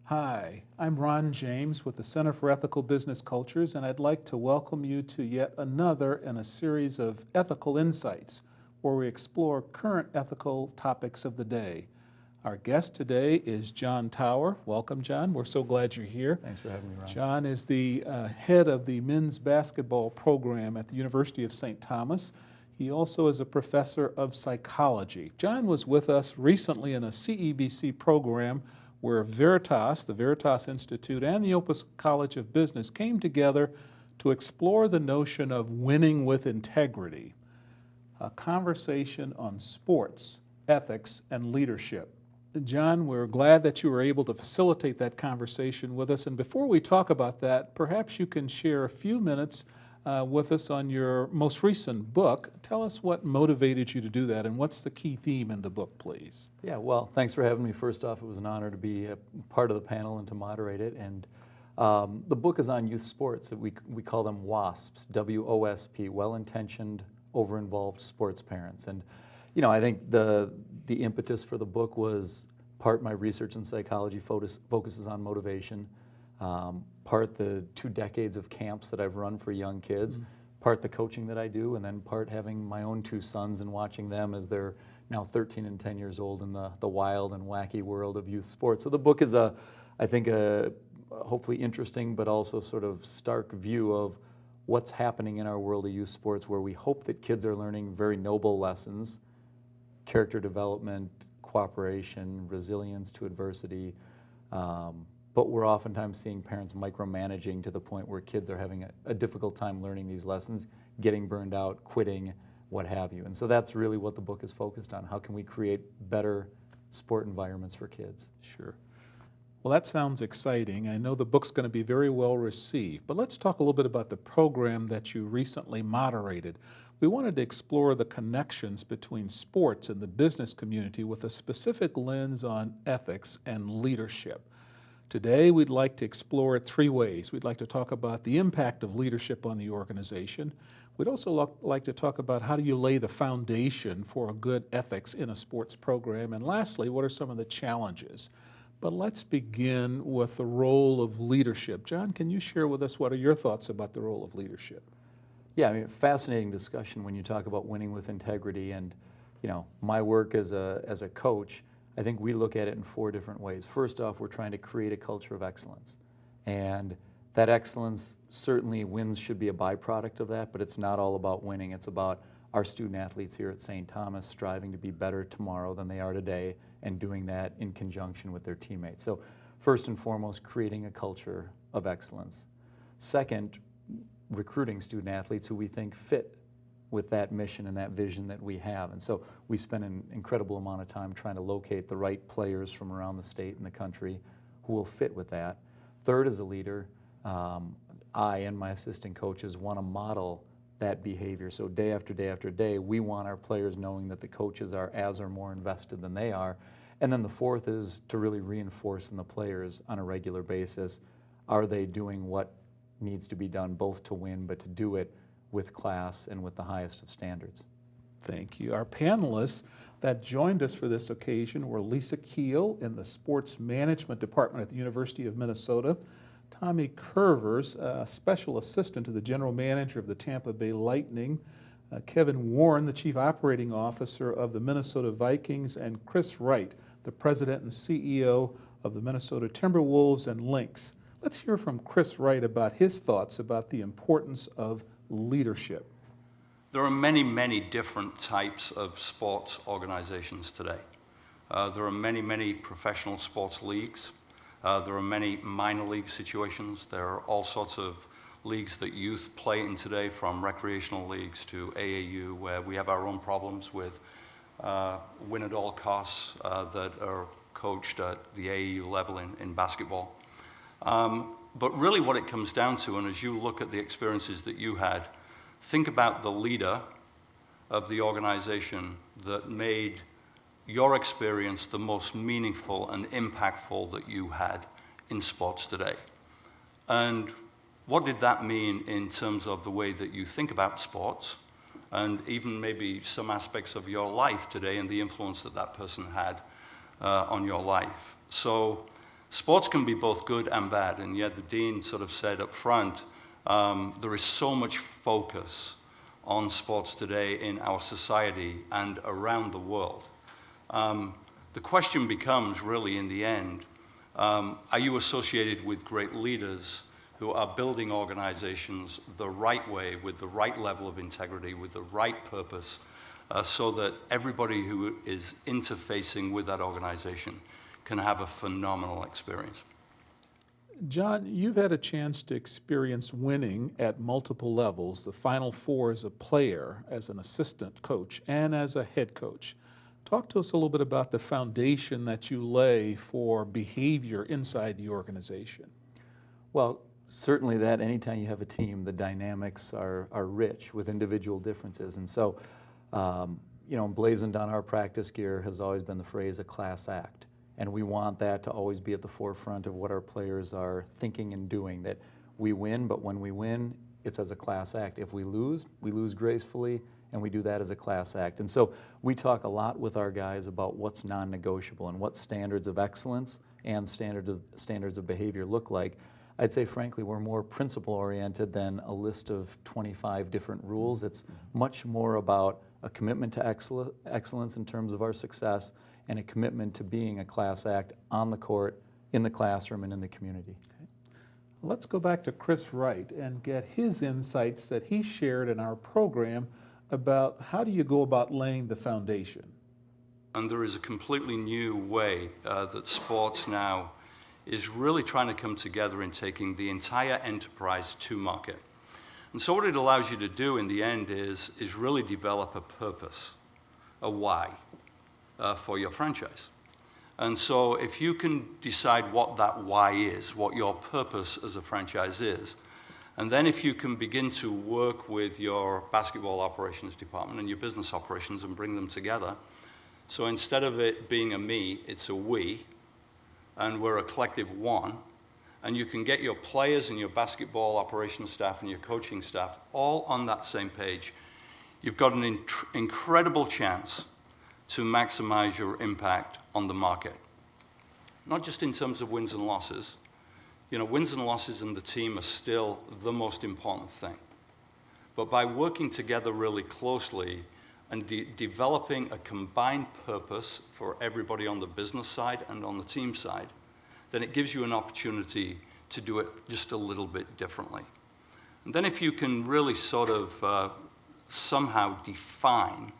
Hi, I'm Ron James with the Center for Ethical Business Cultures, and I'd like to welcome you to yet another in a series of ethical insights where we explore current ethical topics of the day. Our guest today is John Tower. Welcome, John. We're so glad you're here. Thanks for having me, Ron. John is the head of the men's basketball program at the University of St. Thomas. He also is a professor of psychology. John was with us recently in a CEBC program where Veritas, the Veritas Institute, and the Opus College of Business came together to explore the notion of winning with integrity, a conversation on sports, ethics, and leadership. John, we're glad that you were able to facilitate that conversation with us. And before we talk about that, perhaps you can share a few minutes with us on your most recent book. Tell us what motivated you to do that and what's the key theme in the book, please. Yeah, well, thanks for having me. First off, it was an honor to be a part of the panel and to moderate it. And the book is on youth sports. We call them WASPs, W-O-S-P, well-intentioned, over-involved sports parents. And you know, I think the impetus for the book was part my research in psychology focuses on motivation, part the 2 decades of camps that I've run for young kids, part the coaching that I do, and then part having my own 2 sons and watching them as they're now 13 and 10 years old in the wild and wacky world of youth sports. So the book is I think a hopefully interesting but also sort of stark view of what's happening in our world of youth sports, where we hope that kids are learning very noble lessons, character development, cooperation, resilience to adversity, but we're oftentimes seeing parents micromanaging to the point where kids are having a difficult time learning these lessons, getting burned out, quitting, what have you. And so that's really what the book is focused on. How can we create better sport environments for kids? Sure. Well, that sounds exciting. I know the book's going to be very well received, but let's talk a little bit about the program that you recently moderated. We wanted to explore the connections between sports and the business community with a specific lens on ethics and leadership. Today, we'd like to explore it 3 ways. We'd like to talk about the impact of leadership on the organization. We'd also like to talk about how do you lay the foundation for a good ethics in a sports program. And lastly, what are some of the challenges? But let's begin with the role of leadership. John, can you share with us what are your thoughts about the role of leadership? Yeah, I mean, fascinating discussion when you talk about winning with integrity. And you know, my work as a coach, I think we look at it in 4 different ways. First off, we're trying to create a culture of excellence. And that excellence, certainly wins should be a byproduct of that, but it's not all about winning. It's about our student athletes here at St. Thomas striving to be better tomorrow than they are today and doing that in conjunction with their teammates. So first and foremost, creating a culture of excellence. Second, recruiting student athletes who we think fit with that mission and that vision that we have. And so we spend an incredible amount of time trying to locate the right players from around the state and the country who will fit with that. Third, as a leader, I and my assistant coaches want to model that behavior. So day after day after day, we want our players knowing that the coaches are as or more invested than they are. And then the fourth is to really reinforce in the players on a regular basis, are they doing what needs to be done both to win, but to do it with class and with the highest of standards. Thank you. Our panelists that joined us for this occasion were Lisa Kihl in the Sports Management Department at the University of Minnesota, Tommy Kurvers, Special Assistant to the General Manager of the Tampa Bay Lightning, Kevin Warren, the Chief Operating Officer of the Minnesota Vikings, and Chris Wright, the President and CEO of the Minnesota Timberwolves and Lynx. Let's hear from Chris Wright about his thoughts about the importance of leadership. There are many, many different types of sports organizations today. There are many, many professional sports leagues. There are many minor league situations. There are all sorts of leagues that youth play in today, from recreational leagues to AAU, where we have our own problems with win at all costs that are coached at the AAU level in basketball. But really what it comes down to, and as you look at the experiences that you had, think about the leader of the organization that made your experience the most meaningful and impactful that you had in sports today. And what did that mean in terms of the way that you think about sports, and even maybe some aspects of your life today and the influence that that person had on your life? So Sports can be both good and bad, and yet the dean sort of said up front, there is so much focus on sports today in our society and around the world. The question becomes really in the end, are you associated with great leaders who are building organizations the right way, with the right level of integrity, with the right purpose, so that everybody who is interfacing with that organization can have a phenomenal experience? John, you've had a chance to experience winning at multiple levels, the Final Four as a player, as an assistant coach, and as a head coach. Talk to us a little bit about the foundation that you lay for behavior inside the organization. Well, certainly that anytime you have a team, the dynamics are rich with individual differences. And so, emblazoned on our practice gear has always been the phrase, a class act. And we want that to always be at the forefront of what our players are thinking and doing, that we win, but when we win, it's as a class act. If we lose gracefully, and we do that as a class act. And so we talk a lot with our guys about what's non-negotiable and what standards of excellence and standards of behavior look like. I'd say, frankly, we're more principle-oriented than a list of 25 different rules. It's much more about a commitment to excellence in terms of our success and a commitment to being a class act on the court, in the classroom, and in the community. Okay. Let's go back to Chris Wright and get his insights that he shared in our program about how do you go about laying the foundation. And there is a completely new way that sports now is really trying to come together in taking the entire enterprise to market. And so what it allows you to do in the end is really develop a purpose, a why for your franchise. And so if you can decide what that why is, what your purpose as a franchise is, and then if you can begin to work with your basketball operations department and your business operations and bring them together, so instead of it being a me, it's a we, and we're a collective one, and you can get your players and your basketball operations staff and your coaching staff all on that same page, you've got an incredible chance to maximize your impact on the market. Not just in terms of wins and losses. Wins and losses in the team are still the most important thing. But by working together really closely and developing a combined purpose for everybody on the business side and on the team side, then it gives you an opportunity to do it just a little bit differently. And then if you can really sort of somehow define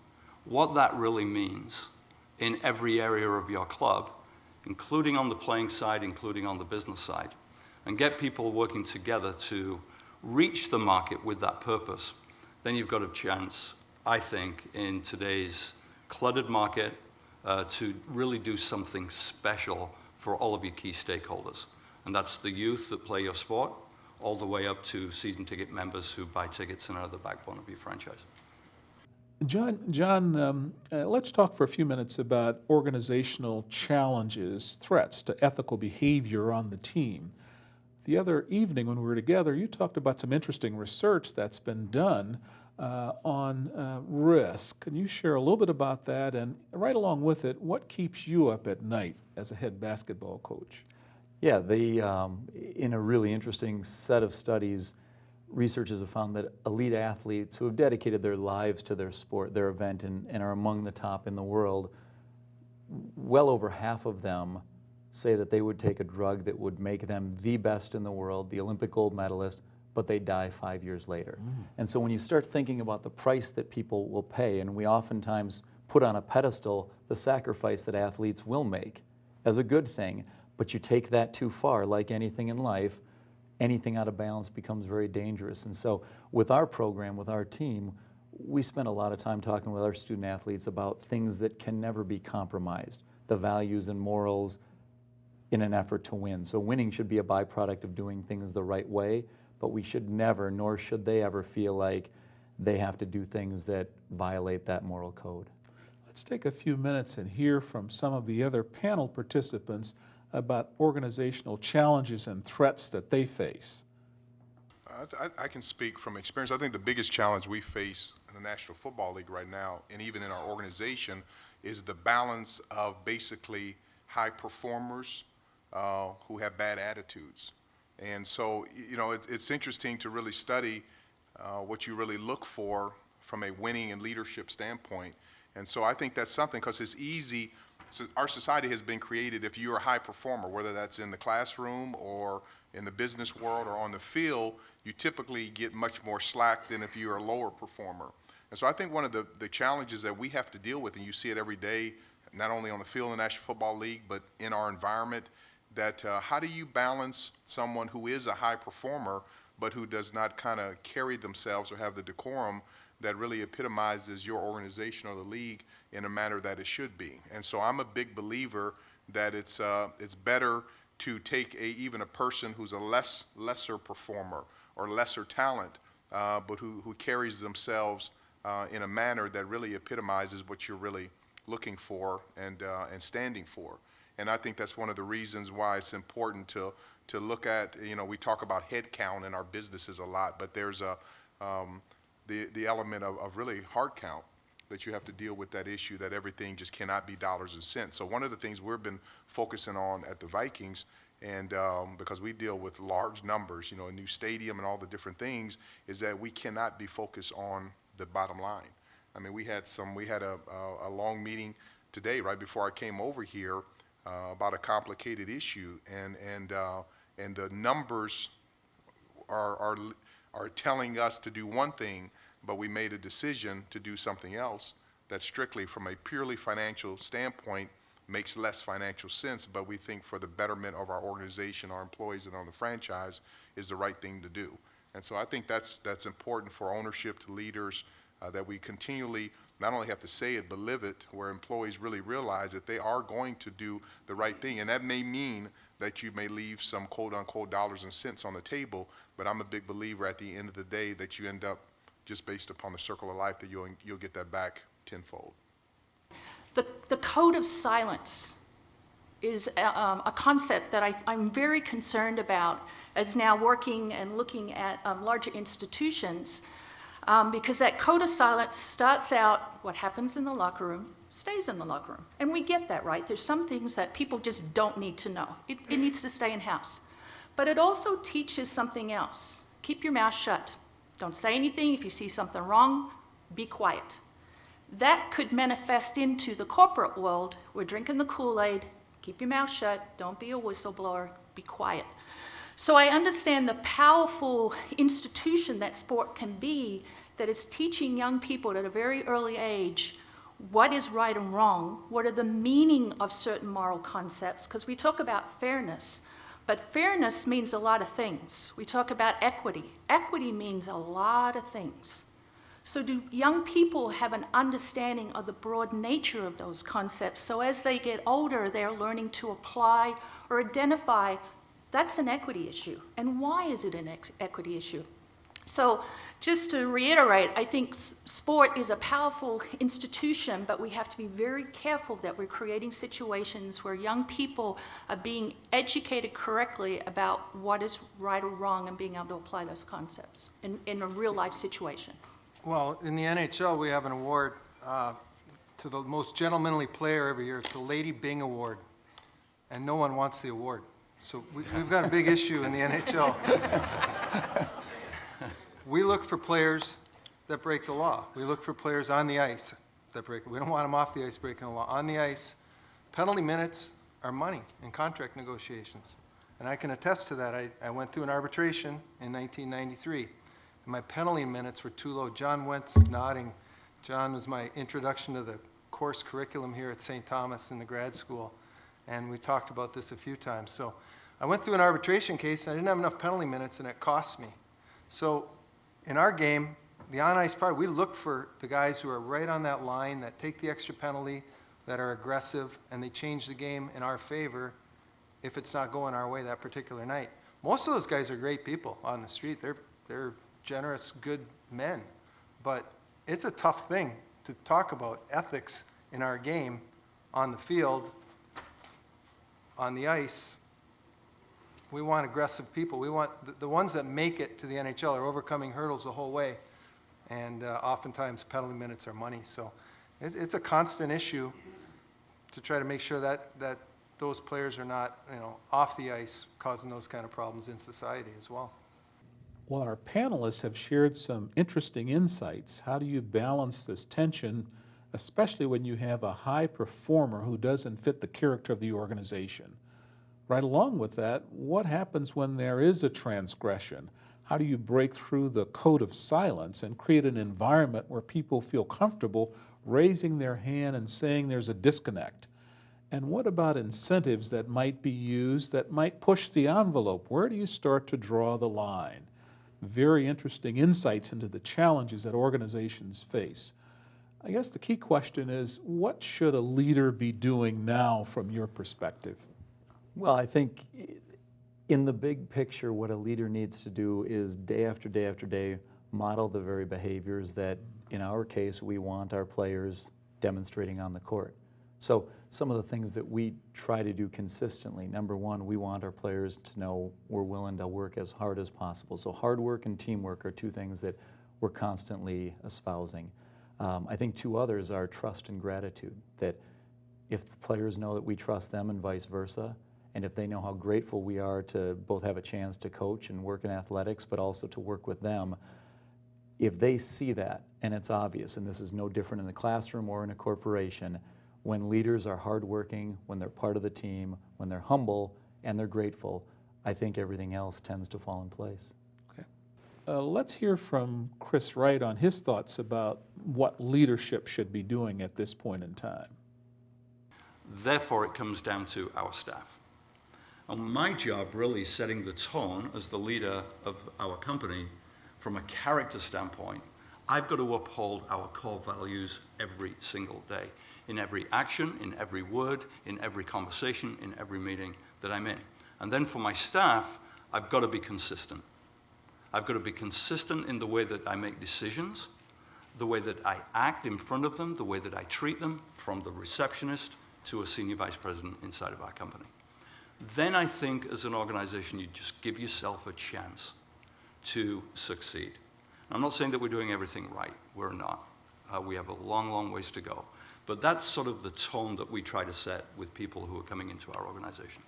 what that really means in every area of your club, including on the playing side, including on the business side, and get people working together to reach the market with that purpose, then you've got a chance, I think, in today's cluttered market to really do something special for all of your key stakeholders. And that's the youth that play your sport, all the way up to season ticket members who buy tickets and are the backbone of your franchise. John, let's talk for a few minutes about organizational challenges, threats to ethical behavior on the team. The other evening when we were together, you talked about some interesting research that's been done on risk. Can you share a little bit about that? And right along with it, what keeps you up at night as a head basketball coach? Yeah, in a really interesting set of studies, researchers have found that elite athletes who have dedicated their lives to their sport, their event, and are among the top in the world, well over half of them say that they would take a drug that would make them the best in the world, the Olympic gold medalist, but they die 5 years later. And so when you start thinking about the price that people will pay, and we oftentimes put on a pedestal the sacrifice that athletes will make as a good thing, but you take that too far, like anything in life, anything out of balance becomes very dangerous. And so with our program, with our team, we spend a lot of time talking with our student athletes about things that can never be compromised, the values and morals in an effort to win. So winning should be a byproduct of doing things the right way, but we should never, nor should they ever feel like they have to do things that violate that moral code. Let's take a few minutes and hear from some of the other panel participants about organizational challenges and threats that they face. I can speak from experience. I think the biggest challenge we face in the National Football League right now, and even in our organization, is the balance of basically high performers who have bad attitudes. And so, you know, it's interesting to really study what you really look for from a winning and leadership standpoint. And so I think that's something, because it's easy. So our society has been created, if you're a high performer, whether that's in the classroom or in the business world or on the field, you typically get much more slack than if you're a lower performer. And so I think one of the challenges that we have to deal with, and you see it every day, not only on the field in the National Football League, but in our environment, that how do you balance someone who is a high performer, but who does not kind of carry themselves or have the decorum that really epitomizes your organization or the league in a manner that it should be. And so I'm a big believer that it's better to take even a person who's a lesser performer or lesser talent, but who carries themselves in a manner that really epitomizes what you're really looking for and standing for. And I think that's one of the reasons why it's important to look at, you know, we talk about head count in our businesses a lot, but there's the element of really heart count, that you have to deal with that issue, that everything just cannot be dollars and cents. So one of the things we've been focusing on at the Vikings, and because we deal with large numbers, you know, a new stadium and all the different things, is that we cannot be focused on the bottom line. I mean, we had a long meeting today, right before I came over here, about a complicated issue, and the numbers are telling us to do one thing, but we made a decision to do something else that strictly from a purely financial standpoint makes less financial sense, but we think for the betterment of our organization, our employees, and on the franchise is the right thing to do. And so I think that's important for ownership to leaders, that we continually not only have to say it, but live it, where employees really realize that they are going to do the right thing. And that may mean that you may leave some quote-unquote dollars and cents on the table, but I'm a big believer at the end of the day that you end up, just based upon the circle of life, that you'll get that back tenfold. The code of silence is a concept that I'm very concerned about as now working and looking at larger institutions, because that code of silence starts out, what happens in the locker room stays in the locker room. And we get that, right? There's some things that people just don't need to know. It needs to stay in-house. But it also teaches something else. Keep your mouth shut. Don't say anything. If you see something wrong, be quiet. That could manifest into the corporate world. We're drinking the Kool-Aid. Keep your mouth shut. Don't be a whistleblower. Be quiet. So I understand the powerful institution that sport can be, that is teaching young people at a very early age what is right and wrong, what are the meaning of certain moral concepts, because we talk about fairness, but fairness means a lot of things. We talk about equity. Equity means a lot of things. So do young people have an understanding of the broad nature of those concepts, so as they get older, they're learning to apply or identify that's an equity issue. And why is it an equity issue? So just to reiterate, I think sport is a powerful institution, but we have to be very careful that we're creating situations where young people are being educated correctly about what is right or wrong and being able to apply those concepts in a real life situation. Well, in the NHL, we have an award to the most gentlemanly player every year. It's the Lady Byng Award, and no one wants the award. So we've got a big issue in the NHL. We look for players that break the law. We look for players on the ice that break it. We don't want them off the ice breaking the law. On the ice, penalty minutes are money in contract negotiations. And I can attest to that. I went through an arbitration in 1993, and my penalty minutes were too low. John Wentz nodding. John was my introduction to the course curriculum here at St. Thomas in the grad school, and we talked about this a few times. So I went through an arbitration case, and I didn't have enough penalty minutes, and it cost me. So in our game, the on-ice part, we look for the guys who are right on that line, that take the extra penalty, that are aggressive, and they change the game in our favor if it's not going our way that particular night. Most of those guys are great people on the street. They're generous, good men. But it's a tough thing to talk about ethics in our game on the field, on the ice. We want aggressive people. We want the ones that make it to the NHL are overcoming hurdles the whole way, and oftentimes penalty minutes are money. So it's a constant issue to try to make sure that those players are not, off the ice causing those kind of problems in society as well. Well, our panelists have shared some interesting insights. How do you balance this tension, especially when you have a high performer who doesn't fit the character of the organization? Right along with that, what happens when there is a transgression? How do you break through the code of silence and create an environment where people feel comfortable raising their hand and saying there's a disconnect? And what about incentives that might be used that might push the envelope? Where do you start to draw the line? Very interesting insights into the challenges that organizations face. I guess the key question is, what should a leader be doing now from your perspective? Well, I think in the big picture, what a leader needs to do is day after day after day model the very behaviors that, in our case, we want our players demonstrating on the court. So some of the things that we try to do consistently, number one, we want our players to know we're willing to work as hard as possible. So hard work and teamwork are two things that we're constantly espousing. I think two others are trust and gratitude, that if the players know that we trust them and vice versa, and if they know how grateful we are to both have a chance to coach and work in athletics, but also to work with them, if they see that, and it's obvious, and this is no different in the classroom or in a corporation, when leaders are hardworking, when they're part of the team, when they're humble and they're grateful, I think everything else tends to fall in place. Okay. Let's hear from Chris Wright on his thoughts about what leadership should be doing at this point in time. Therefore, it comes down to our staff. And my job really is setting the tone as the leader of our company from a character standpoint. I've got to uphold our core values every single day, in every action, in every word, in every conversation, in every meeting that I'm in. And then for my staff, I've got to be consistent. I've got to be consistent in the way that I make decisions, the way that I act in front of them, the way that I treat them, from the receptionist to a senior vice president inside of our company. Then I think as an organization, you just give yourself a chance to succeed. I'm not saying that we're doing everything right. We're not. We have a long, long ways to go. But that's sort of the tone that we try to set with people who are coming into our organization.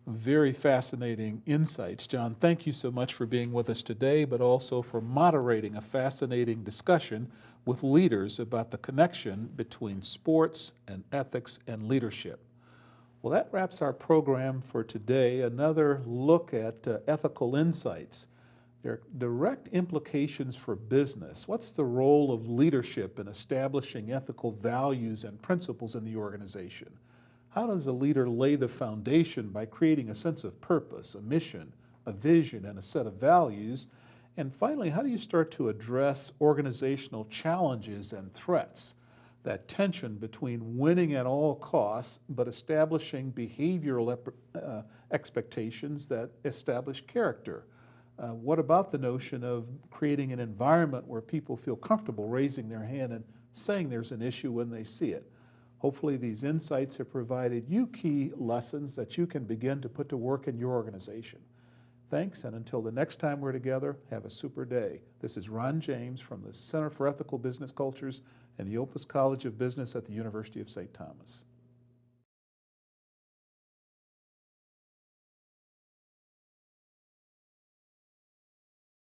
Very fascinating insights. John, thank you so much for being with us today, but also for moderating a fascinating discussion with leaders about the connection between sports and ethics and leadership. Well, that wraps our program for today. Another look at ethical insights. There are direct implications for business. What's the role of leadership in establishing ethical values and principles in the organization? How does a leader lay the foundation by creating a sense of purpose, a mission, a vision, and a set of values? And finally, how do you start to address organizational challenges and threats? That tension between winning at all costs, but establishing behavioral expectations that establish character. What about the notion of creating an environment where people feel comfortable raising their hand and saying there's an issue when they see it? Hopefully these insights have provided you key lessons that you can begin to put to work in your organization. Thanks, and until the next time we're together, have a super day. This is Ron James from the Center for Ethical Business Cultures and the Opus College of Business at the University of St. Thomas.